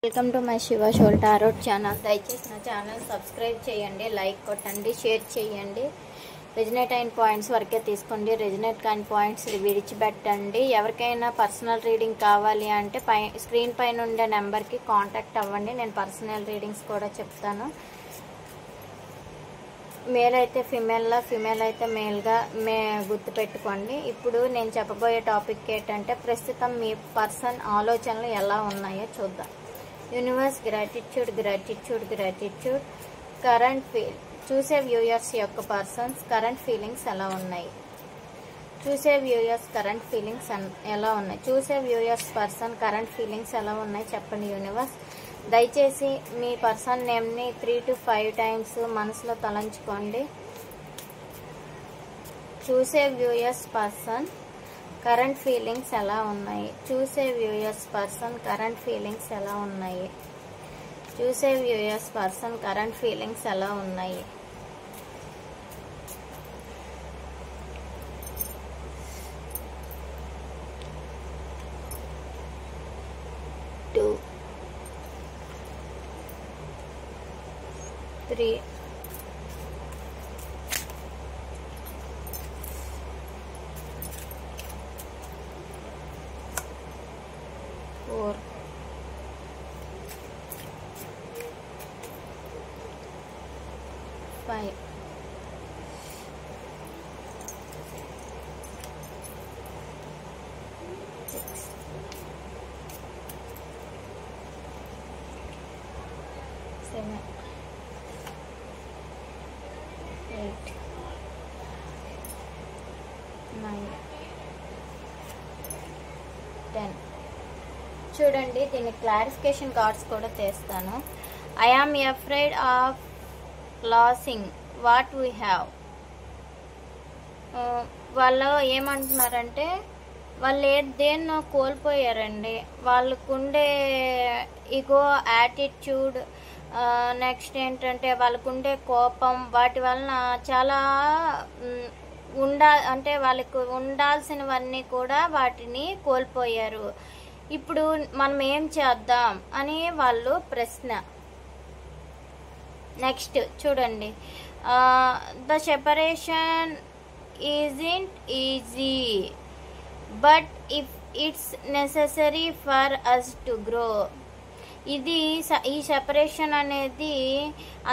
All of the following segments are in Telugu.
Welcome to my Shiva shawl tarot channel. దయచేసి నా ఛానల్ సబ్స్క్రైబ్ చేయండి, లైక్ కొట్టండి, షేర్ చేయండి. రెజినేట్ అయిన పాయింట్స్ వరకే తీసుకోండి, రెజినేట్ కాని పాయింట్స్ విడిచిపెట్టండి. ఎవరికైనా పర్సనల్ రీడింగ్ కావాలి అంటే స్క్రీన్ పైన ఉండే నెంబర్కి కాంటాక్ట్ అవ్వండి. నేను పర్సనల్ రీడింగ్స్ కూడా చెప్తాను. మేల్ అయితే ఫిమేల్లా, ఫిమేల్ అయితే మేల్గా గుర్తుపెట్టుకోండి. ఇప్పుడు నేను చెప్పబోయే టాపిక్ ఏంటంటే ప్రస్తుతం మీ పర్సన్ ఆలోచనలు ఎలా ఉన్నాయో చూద్దాం. Universe gratitude gratitude gratitude. Current చూసే వ్యూయర్స్ యొక్క పర్సన్స్ కరెంట్ ఫీలింగ్స్ ఎలా ఉన్నాయి? చూసే వ్యూయర్స్ కరెంట్ ఫీలింగ్స్ ఎలా ఉన్నాయి? చూసే వ్యూయర్స్ పర్సన్ కరెంట్ ఫీలింగ్స్ ఎలా ఉన్నాయి చెప్పండి యూనివర్స్. దయచేసి మీ పర్సన్ నేమ్ని 3 to 5 టైమ్స్ మనసులో తలంచుకోండి. చూసే వ్యూయర్స్ పర్సన్ కరెంట్ ఫీలింగ్స్ ఎలా ఉన్నాయి? చూసే వ్యూయర్స్ పర్సన్ కరెంట్ ఫీలింగ్స్ ఎలా ఉన్నాయి? చూసే వ్యూయర్స్ పర్సన్ కరెంట్ ఫీలింగ్స్ ఎలా ఉన్నాయి? టూ 3 4 5 6 7 8 9 10. చూడండి, దీని క్లారిఫికేషన్ కార్డ్స్ కూడా తెస్తాను. I am afraid of losing what we have. వాళ్ళు ఏమంటున్నారంటే వాళ్ళు దేన్నో కోల్పోయారండి. వాళ్ళకుండే ఇగో, యాటిట్యూడ్, నెక్స్ట్ ఏంటంటే వాళ్ళకుండే కోపం, వాటి వలన చాలా అంటే వాళ్ళకు ఉండాల్సినవన్నీ కూడా వాటిని కోల్పోయారు. ఇప్పుడు మనం ఏం చేద్దాం అని వాళ్ళు ప్రశ్న. నెక్స్ట్ చూడండి, the separation isn't easy but if it's necessary for us to grow. ఈ సెపరేషన్ అనేది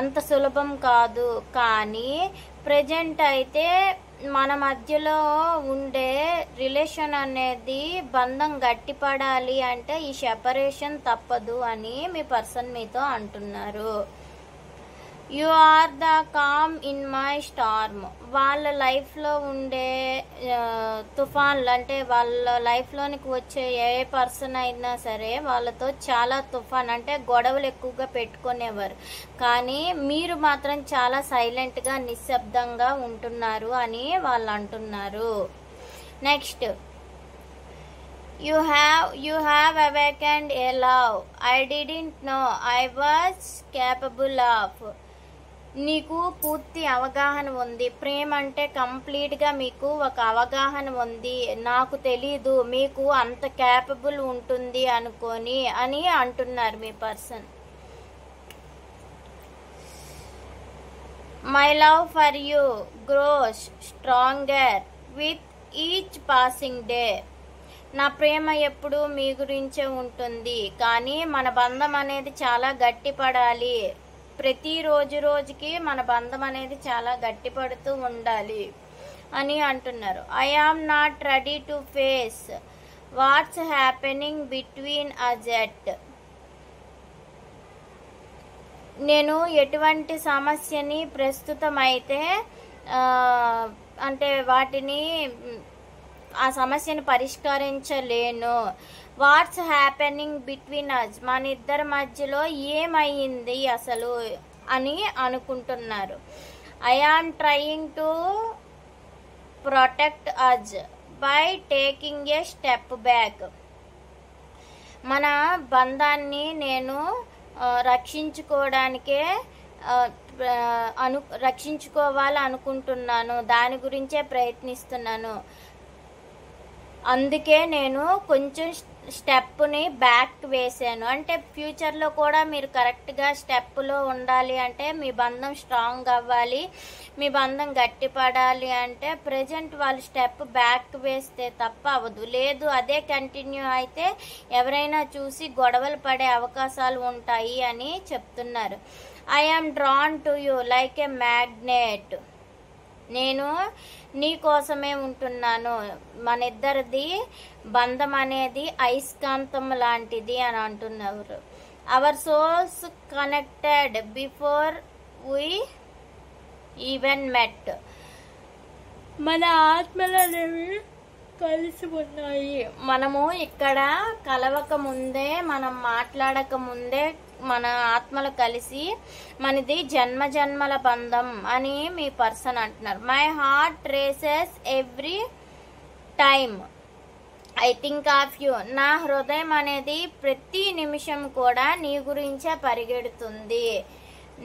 అంత సులభం కాదు, కానీ ప్రజెంట్ అయితే మన మధ్యలో ఉండే రిలేషన్ అనేది బంధం గట్టిపడాలి అంటే ఈ సెపరేషన్ తప్పదు అని మీ పర్సన్ మీతో అంటున్నారు. You are the calm in my storm. వాళ్ళ లైఫ్లో ఉండే తుఫాన్లు, అంటే వాళ్ళ లైఫ్లోనికి వచ్చే ఏ పర్సన్ అయినా సరే వాళ్ళతో చాలా తుఫాన్, అంటే గొడవలు ఎక్కువగా పెట్టుకునేవారు. కానీ మీరు మాత్రం చాలా సైలెంట్గా నిశ్శబ్దంగా ఉంటున్నారు అని వాళ్ళు అంటున్నారు. Next, You have awakened a love I didn't know I was capable of. నీకు పూర్తి అవగాహన ఉంది. ప్రేమ అంటే కంప్లీట్గా మీకు ఒక అవగాహన ఉంది. నాకు తెలీదు మీకు అంత క్యాపబుల్ ఉంటుంది అని అంటున్నారు మీ person. My love for you grows stronger with each passing day. నా ప్రేమ ఎప్పుడు మీ గురించే ఉంటుంది, కానీ మన బంధం అనేది చాలా గట్టిపడాలి. ప్రతి రోజుకి మన బంధం అనేది చాలా గట్టిపడుతూ ఉండాలి అని అంటున్నారు. I am not ready to face what's happening between us at. నేను ఎటువంటి సమస్యని ప్రస్తుతం అయితే అంటే వాటిని ఆ సమస్యను పరిష్కరించలేను. వాట్స్ హ్యాపెనింగ్ బిట్వీన్ అస్, మన ఇద్దరి మధ్యలో ఏమయ్యింది అసలు అని అనుకుంటున్నారు. I am trying to protect us by taking a step back. మన బంధాన్ని నేను రక్షించుకోవాలనుకుంటున్నాను, దాని గురించే ప్రయత్నిస్తున్నాను. అందుకే నేను కొంచెం స్టెప్ని బ్యాక్ వేసాను. అంటే ఫ్యూచర్లో కూడా మీరు కరెక్ట్గా స్టెప్లో ఉండాలి అంటే మీ బంధం స్ట్రాంగ్ అవ్వాలి, మీ బంధం గట్టిపడాలి అంటే ప్రజెంట్ వాళ్ళు స్టెప్ బ్యాక్ వేస్తే తప్ప అవ్వదు. లేదు అదే కంటిన్యూ అయితే ఎవరైనా చూసి గొడవలు పడే అవకాశాలు ఉంటాయి అని చెప్తున్నారు. I am drawn to you like a magnet. నేను నీ కోసమే ఉంటున్నాను. మన ఇద్దరిది బంధం అనేది అయస్కాంతం లాంటిది అని అంటున్నారు. Our souls connected before we even met. మన ఆత్మలు అనేవి కలిసి ఉన్నాయి. మనము ఇక్కడ కలవక ముందే, మనం మాట్లాడక ముందే మన ఆత్మలు కలిసి మనది జన్మ జన్మల బంధం అని మీ పర్సన్ అంటున్నారు. My heart races every time I think of you. నా హృదయం అనేది ప్రతి నిమిషం కూడా నీ గురించే పరిగెడుతుంది.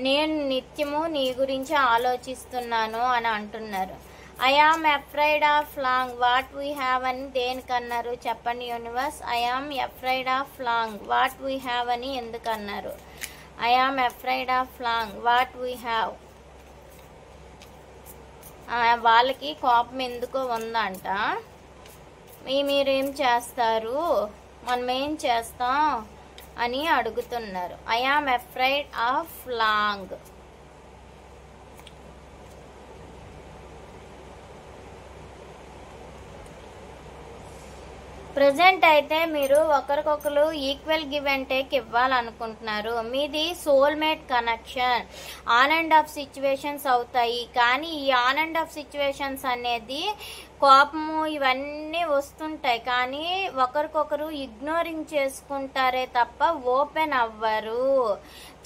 నేను నిత్యము నీ గురించి ఆలోచిస్తున్నాను అని అంటున్నారు. I am afraid of long what we have అని దేనికన్నారు చెప్పండి universe. I am afraid of long what we have అని ఎందుకన్నారు? I am afraid of long what we have. వాళ్ళకి కోపం ఎందుకో ఉందంట. మీరేం చేస్తారు, మనం ఏం చేస్తాం అని అడుగుతున్నారు. I am afraid of long. Present అయితే మీరు ఒకరికొకరు ఈక్వల్ గివ్ అండ్ టేక్ ఇవ్వాలనుకుంటున్నారు. మీది soulmate connection. On and off situations అవుతాయి, కానీ ఈ ఆన్ అండ్ ఆఫ్ సిచ్యువేషన్స్ అనేది కోపము ఇవన్నీ వస్తుంటాయి, కానీ ఒకరికొకరు ఇగ్నోరింగ్ చేసుకుంటారే తప్ప ఓపెన్ అవ్వరు.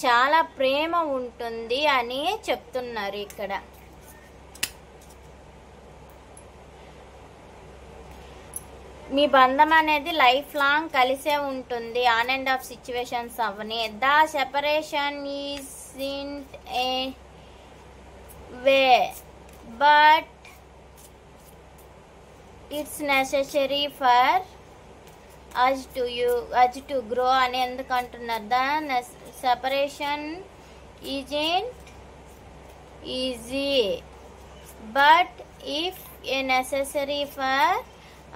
చాలా ప్రేమ ఉంటుంది అని చెప్తున్నారు ఇక్కడ. మీ బంధం అనేది లైఫ్ లాంగ్ కలిసే ఉంటుంది, ఆన్ అండ్ ఆఫ్ సిచ్యువేషన్స్ అవని. The separation isn't a way but it's necessary for us to grow అని ఎందుకు అంటున్నారు? The separation isn't easy but if a necessary for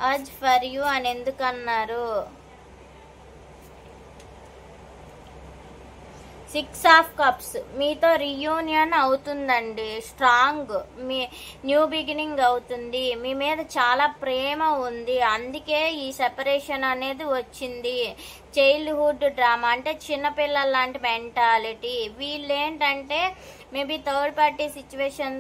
us for you అని ఎందుకు అన్నారు? 6 ఆఫ్ కప్స్ మీతో రీయూనియన్ అవుతుందండి. స్ట్రాంగ్ మీ న్యూ బిగినింగ్ అవుతుంది. మీ మీద చాలా ప్రేమ ఉంది, అందుకే ఈ సెపరేషన్ అనేది వచ్చింది. చైల్డ్హుడ్ డ్రామా అంటే చిన్నపిల్లల లాంటి మెంటాలిటీ. వీళ్ళు ఏంటంటే మేబీ థర్డ్ పార్టీ సిచ్యువేషన్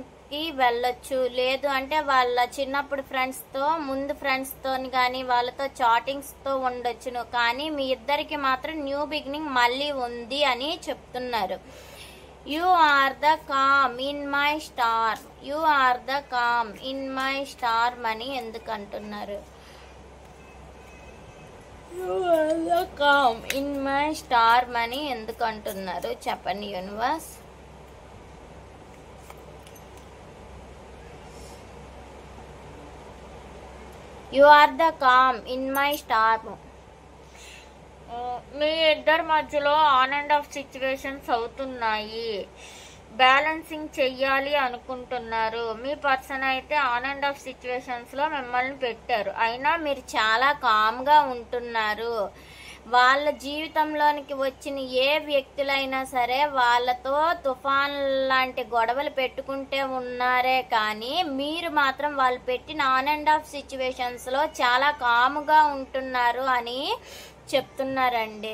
వెళ్ళొచ్చు, లేదు అంటే వాళ్ళ చిన్నప్పుడు ఫ్రెండ్స్తో కానీ వాళ్ళతో చాటింగ్స్తో ఉండొచ్చును, కానీ మీ ఇద్దరికి మాత్రం న్యూ బిగినింగ్ మళ్ళీ ఉంది అని చెప్తున్నారు. You are the calm in my star. You are the calm in my star అని ఎందుకు అంటున్నారు? You are the calm in my star అని ఎందుకు అంటున్నారు చెప్పండి universe. You are the calm in my star. మీ ఇద్దరి మధ్యలో ఆన్ అండ్ ఆఫ్ సిచ్యువేషన్స్ అవుతున్నాయి, బ్యాలెన్సింగ్ చెయ్యాలి అనుకుంటున్నారు. మీ పర్సన్ అయితే ఆన్ అండ్ ఆఫ్ సిచ్యువేషన్స్లో మిమ్మల్ని పెట్టారు, అయినా మీరు చాలా కామ్గా ఉంటున్నారు. వాళ్ళ జీవితంలోనికి వచ్చిన ఏ వ్యక్తులైనా సరే వాళ్ళతో తుఫాన్ లాంటి గొడవలు పెట్టుకుంటే ఉన్నారే, కానీ మీరు మాత్రం వాళ్ళు పెట్టిన ఆన్ అండ్ ఆఫ్ సిచ్యువేషన్స్లో చాలా కాముగా ఉంటున్నారు అని చెప్తున్నారండి.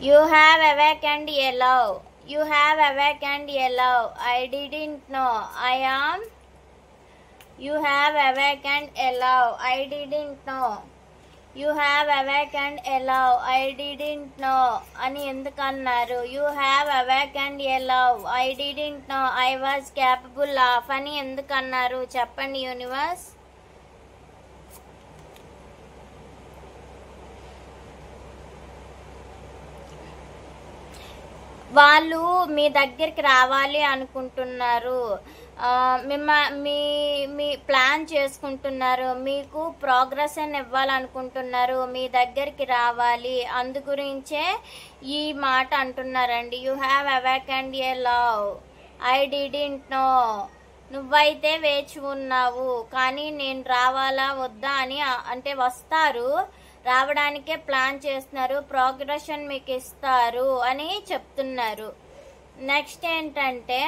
You have awakened a love. You have awakened a love. I didn't know. I am. You have awakened a love. I didn't know. You have awakened a love. I didn't know. అని ఎందుకు అన్నారు? You have awakened a love. I didn't know. I was capable of అని ఎందుకు అన్నారు చెప్పండి యూనివర్స్. వాళ్ళు మీ దగ్గరికి రావాలి అనుకుంటున్నారు, మీ ప్లాన్ చేసుకుంటున్నారు, మీకు ప్రోగ్రెస్ అని ఇవ్వాలనుకుంటున్నారు, మీ దగ్గరికి రావాలి. అందు గురించే ఈ మాట అంటున్నారండి. You have awakened a love I didn't know. నువ్వైతే వేచి ఉన్నావు, కానీ నేను రావాలా వద్దా అని అంటే వస్తారు, రావడానికే ప్లాన్ చేస్తున్నారు, ప్రోగ్రెషన్ మీకు ఇస్తారు అని చెప్తున్నారు. నెక్స్ట్ ఏంటంటే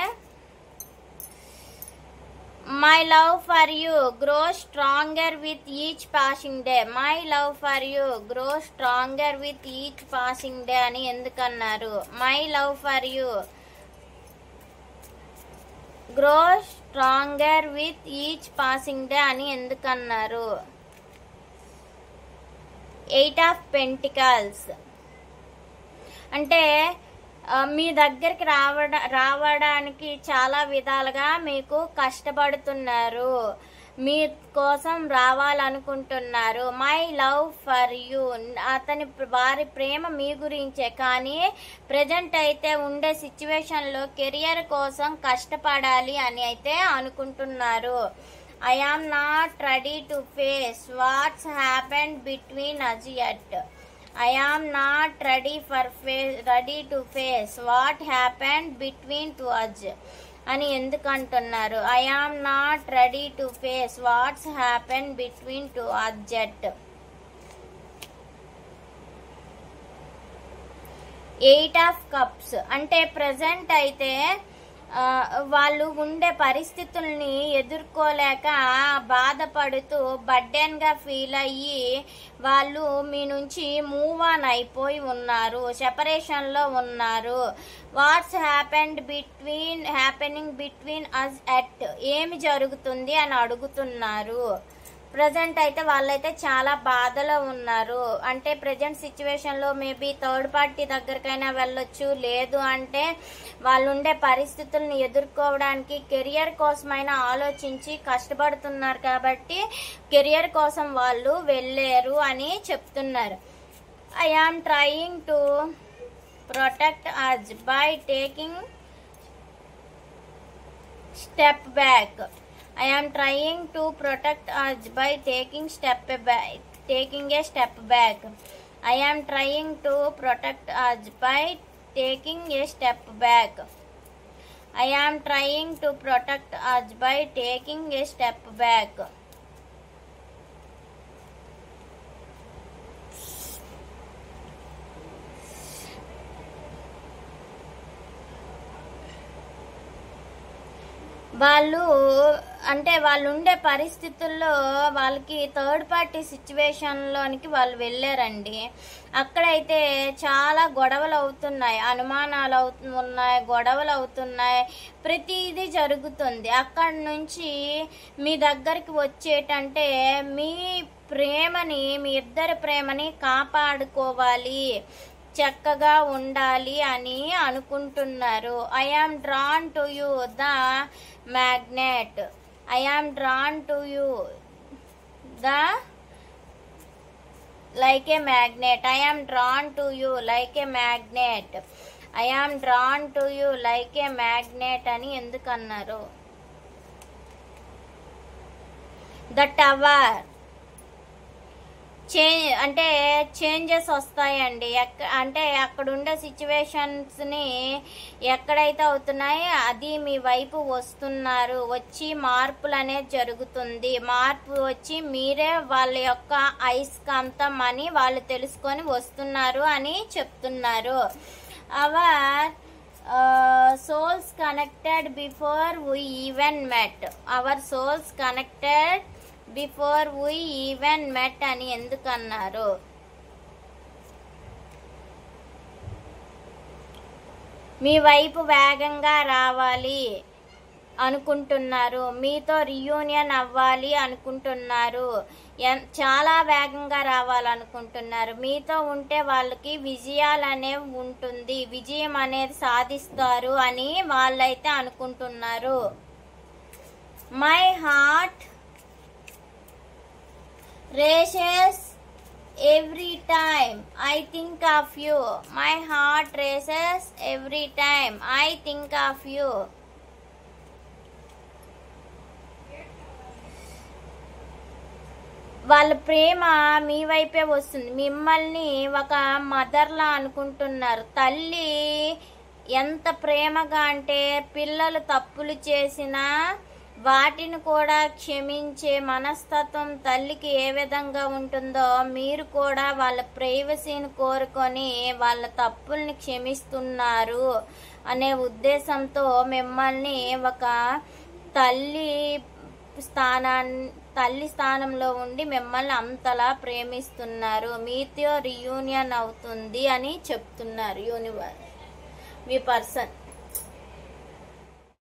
my love for you grow stronger with each passing day. My love for you grow stronger with each passing day అని ఎందుకన్నారు? My love for you grow stronger with each passing day అని ఎందుకన్నారు? 8 ఆఫ్ పెంటికల్స్ అంటే మీ దగ్గరికి రావడానికి చాలా విధాలుగా మీకు కష్టపడుతున్నారు, మీ కోసం రావాలనుకుంటున్నారు. మై లవ్ ఫర్ యూ వారి ప్రేమ మీ గురించే, కానీ ప్రజెంట్ అయితే ఉండే సిచ్యువేషన్లో కెరియర్ కోసం కష్టపడాలి అని అయితే అనుకుంటున్నారు. I am not ready to face what's happened between us yet. I am not ready to face what happened between us అని ఎందుకంటున్నారు? I am not ready to face what's happened between us yet. 8 of cups అంటే ప్రజెంట్ అయితే వాళ్ళు ఉండే పరిస్థితుల్ని ఎదుర్కోలేక బాధపడుతూ బర్డెన్గా ఫీల్ అయ్యి వాళ్ళు మీ నుంచి మూవ్ ఆన్ అయిపోయి ఉన్నారు, సెపరేషన్లో ఉన్నారు. What's happening between us at ఏమి జరుగుతుంది అని అడుగుతున్నారు. ప్రజెంట్ అయితే వాళ్ళైతే చాలా బాధలో ఉన్నారు. అంటే ప్రజెంట్ సిచ్యువేషన్లో మేబీ థర్డ్ పార్టీ దగ్గరకైనా వెళ్ళొచ్చు, లేదు అంటే వాళ్ళు ఉండే పరిస్థితులను ఎదుర్కోవడానికి కెరియర్ కోసమైనా ఆలోచించి కష్టపడుతున్నారు, కాబట్టి కెరియర్ కోసం వాళ్ళు వెళ్ళారు అని చెప్తున్నారు. I am trying to protect us by taking step back. I am trying to protect us by taking a step back. I am trying to protect us by taking a step back. I am trying to protect us by taking a step back. వాళ్ళు ఉండే పరిస్థితుల్లో వాళ్ళకి థర్డ్ పార్టీ సిచ్యువేషన్లోనికి వాళ్ళు వెళ్ళారండి. అక్కడైతే చాలా గొడవలు అవుతున్నాయి, అనుమానాలు ఉన్నాయి, గొడవలు అవుతున్నాయి, ప్రతిదీ జరుగుతుంది. అక్కడి నుంచి మీ దగ్గరికి వచ్చేటంటే మీ ఇద్దరి ప్రేమని కాపాడుకోవాలి, చక్కగా ఉండాలి అని అనుకుంటున్నారు. I am drawn to you the magnet. I am drawn to you like a magnet. I am drawn to you like a magnet. I am drawn to you like a magnet అని ఎందుకన్నారు? ద టవర్ అంటే చేంజెస్ వస్తాయండి. అంటే అక్కడ ఉండే సిచ్యువేషన్స్ని ఎక్కడైతే అవుతున్నాయో అది మీ వైపు వస్తున్నారు, వచ్చి మార్పులు అనేది జరుగుతుంది. మార్పు వచ్చి మీరే వాళ్ళ యొక్క అయస్కాంతం అని వాళ్ళు తెలుసుకొని వస్తున్నారు అని చెప్తున్నారు. Our souls connected before we even met. Our souls connected before we even met అని ఎందుకన్నారు? మీ వైపు వేగంగా రావాలి అనుకుంటున్నారు, మీతో రియూనియన్ అవ్వాలి అనుకుంటున్నారు, చాలా వేగంగా రావాలనుకుంటున్నారు. మీతో ఉంటే వాళ్ళకి విజయాలు అనేవి ఉంటుంది, విజయం అనేది సాధిస్తారు అని వాళ్ళైతే అనుకుంటున్నారు. My heart races every time I think of you. My heart races every time I think of you. వాళ్ళ ప్రేమ మీ వైపే వస్తుంది. మిమ్మల్ని ఒక మదర్లా అనుకుంటున్నారు. తల్లి ఎంత ప్రేమగా అంటే పిల్లలు తప్పులు చేసినా వాటిని కూడా క్షమించే మనస్తత్వం తల్లికి ఏ విధంగా ఉంటుందో మీరు కూడా వాళ్ళ ప్రైవసీని కోరుకొని వాళ్ళ తప్పుల్ని క్షమిస్తున్నారు అనే ఉద్దేశంతో మిమ్మల్ని ఒక తల్లి స్థానంలో ఉండి మిమ్మల్ని అంతలా ప్రేమిస్తున్నారు. మీతో రియూనియన్ అవుతుంది అని చెప్తున్నారు యూనివర్స్ మీ పర్సన్.